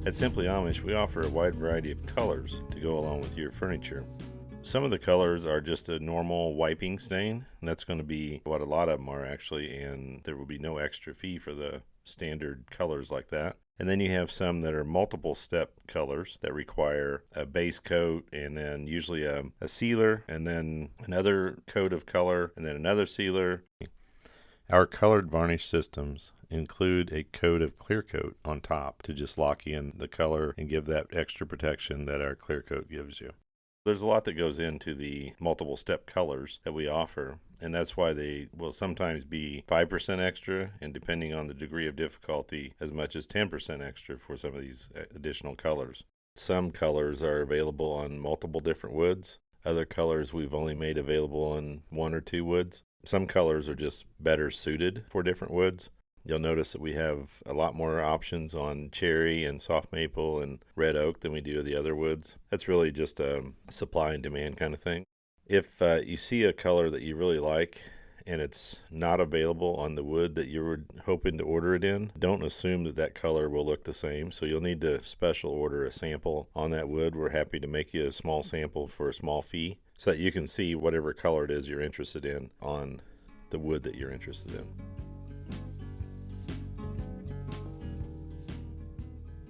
At Simply Amish, we offer a wide variety of colors to go along with your furniture. Some of the colors are just a normal wiping stain, and that's going to be what a lot of them are actually, and there will be no extra fee for the standard colors like that. And then you have some that are multiple step colors that require a base coat and then usually a sealer and then another coat of color and then another sealer. Our colored varnish systems include a coat of clear coat on top to just lock in the color and give that extra protection that our clear coat gives you. There's a lot that goes into the multiple step colors that we offer, and that's why they will sometimes be 5% extra, and depending on the degree of difficulty, as much as 10% extra for some of these additional colors. Some colors are available on multiple different woods. Other colors we've only made available on 1 or 2 woods. Some colors are just better suited for different woods. You'll notice that we have a lot more options on cherry and soft maple and red oak than we do the other woods. That's really just a supply and demand kind of thing. If you see a color that you really like and it's not available on the wood that you were hoping to order it in, don't assume that that color will look the same. So you'll need to special order a sample on that wood. We're happy to make you a small sample for a small fee so that you can see whatever color it is you're interested in on the wood that you're interested in.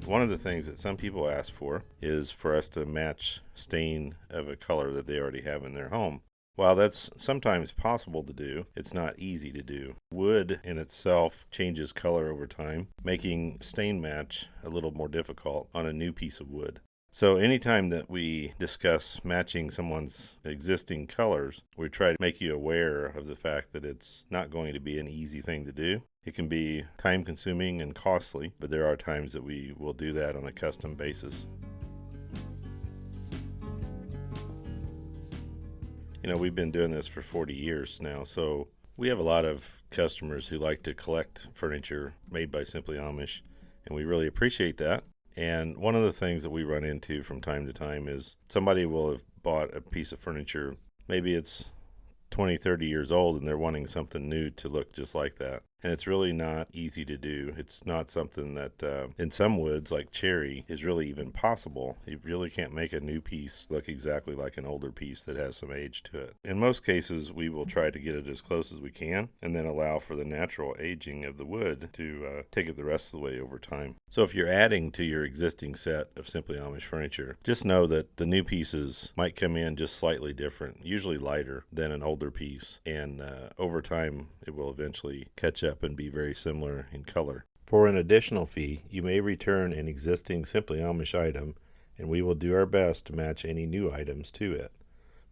One of the things that some people ask for is for us to match stain of a color that they already have in their home. While that's sometimes possible to do, it's not easy to do. Wood in itself changes color over time, making stain match a little more difficult on a new piece of wood. So anytime that we discuss matching someone's existing colors, we try to make you aware of the fact that it's not going to be an easy thing to do. It can be time consuming and costly, but there are times that we will do that on a custom basis. We've been doing this for 40 years now, so we have a lot of customers who like to collect furniture made by Simply Amish, and we really appreciate that. And one of the things that we run into from time to time is somebody will have bought a piece of furniture, maybe it's 20, 30 years old, and they're wanting something new to look just like that. And it's really not easy to do. It's not something that in some woods like cherry is really even possible. You really can't make a new piece look exactly like an older piece that has some age to it. In most cases, we will try to get it as close as we can and then allow for the natural aging of the wood to take it the rest of the way over time. So if you're adding to your existing set of Simply Amish furniture, just know that the new pieces might come in just slightly different, usually lighter than an older piece, and over time it will eventually catch up and be very similar in color. For an additional fee, you may return an existing Simply Amish item, and we will do our best to match any new items to it.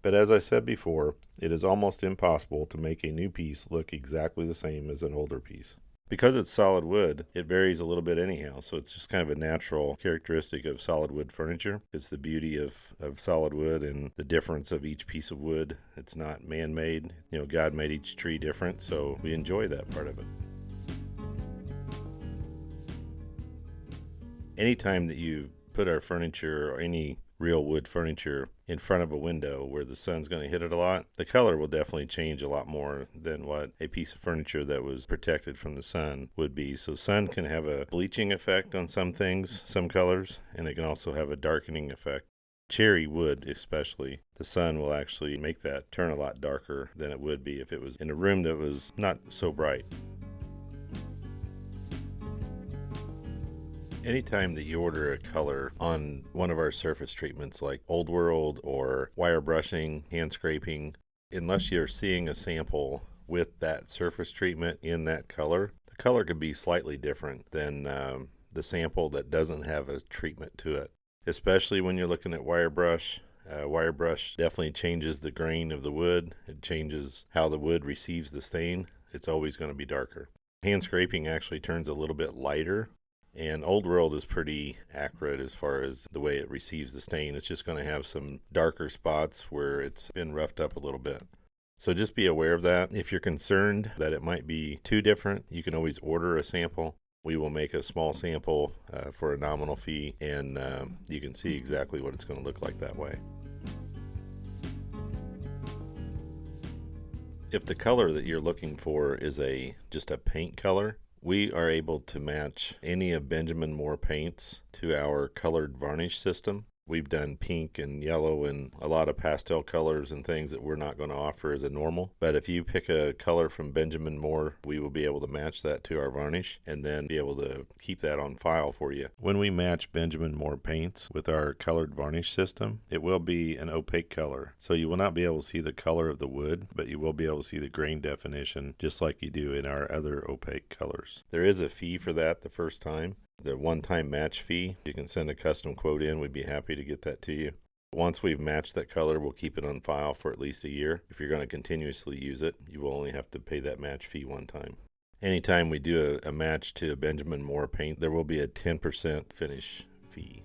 But as I said before, it is almost impossible to make a new piece look exactly the same as an older piece. Because it's solid wood, it varies a little bit anyhow, so it's just kind of a natural characteristic of solid wood furniture. It's the beauty of solid wood and the difference of each piece of wood. It's not man-made. God made each tree different, so we enjoy that part of it. Anytime that you put our furniture or any real wood furniture in front of a window where the sun's going to hit it a lot, the color will definitely change a lot more than what a piece of furniture that was protected from the sun would be. So sun can have a bleaching effect on some things, some colors, and it can also have a darkening effect. Cherry wood especially, the sun will actually make that turn a lot darker than it would be if it was in a room that was not so bright. Anytime that you order a color on one of our surface treatments like Old World or wire brushing, hand scraping, unless you're seeing a sample with that surface treatment in that color, the color could be slightly different than the sample that doesn't have a treatment to it. Especially when you're looking at wire brush. Wire brush definitely changes the grain of the wood. It changes how the wood receives the stain. It's always going to be darker. Hand scraping actually turns a little bit lighter. And Old World is pretty accurate as far as the way it receives the stain. It's just going to have some darker spots where it's been roughed up a little bit. So just be aware of that. If you're concerned that it might be too different, you can always order a sample. We will make a small sample for a nominal fee, and you can see exactly what it's going to look like that way. If the color that you're looking for is just a paint color, We are able to match any of Benjamin Moore paints to our colored varnish system. We've done pink and yellow and a lot of pastel colors and things that we're not going to offer as a normal. But if you pick a color from Benjamin Moore, we will be able to match that to our varnish and then be able to keep that on file for you. When we match Benjamin Moore paints with our colored varnish system, it will be an opaque color. So you will not be able to see the color of the wood, but you will be able to see the grain definition just like you do in our other opaque colors. There is a fee for that the first time. The one-time match fee, you can send a custom quote in. We'd be happy to get that to you. Once we've matched that color, we'll keep it on file for at least a year. If you're going to continuously use it, you will only have to pay that match fee one time. Anytime we do a match to a Benjamin Moore paint, there will be a 10% finish fee.